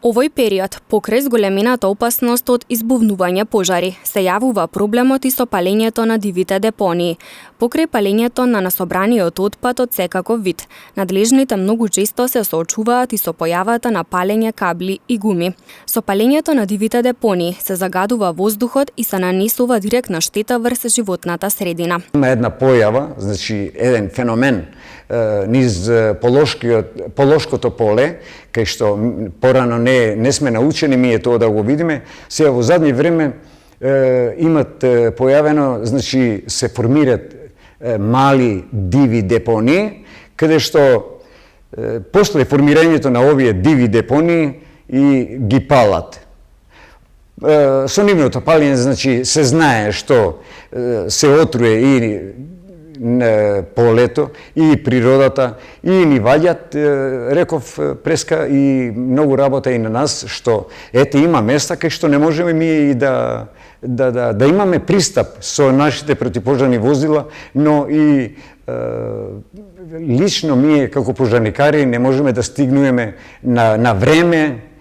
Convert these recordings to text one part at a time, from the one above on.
Овој период, покрај зголемената опасност од избувнување пожари, се јавува проблемот и со палењето на дивите депонии. Покрај палењето на насобраниот отпад од секаков вид, надлежните многу често се соочуваат и со појавата на палење кабли и гуми. Со палењето на дивите депонии се загадува воздухот и се нанесува директна штета врз животната средина. Има една појава, значи еден феномен низ полошкото поле, кај што порано не сме научени ние тоа да го видиме. Сега во задни време имат појавено, значи се формираат мали диви депонии, каде што после формирањето на овие диви депонии и ги палат. Со нивното палење, значи, се знае што се отруе и полето, и природата, и ни ваѓат, реков преска, и многу работа и на нас, што ете има места кај што не можеме ми и да имаме пристап со нашите противпожарни возила, но и лично ние како пожарникари не можеме да стигнеме на време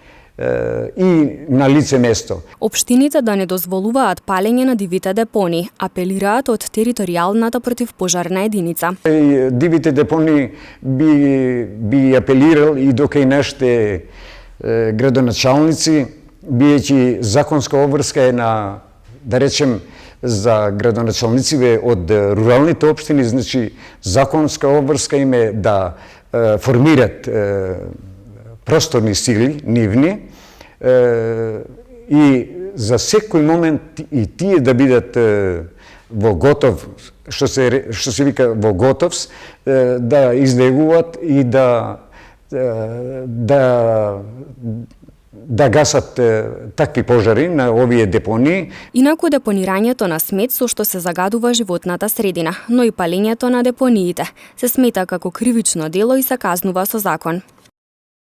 и на лице место. Општините да не дозволуваат палење на дивите депонии, апелираат од територијалната противпожарна единица. Дивите депонии би апелирал и до кај нашите градоначалници, биејќи законска обврска е на, да речем, за градоначалниците од руралните општини, значи законска обврска им е да формират просторни сили, нивни, и за секој момент и тие да бидат во готов, што се вика во готовс, да излегуваат и да гасат такви пожари на овие депонии. Инаку депонирањето на смет со што се загадува животната средина, но и палењето на депониите се смета како кривично дело и се казнува со закон.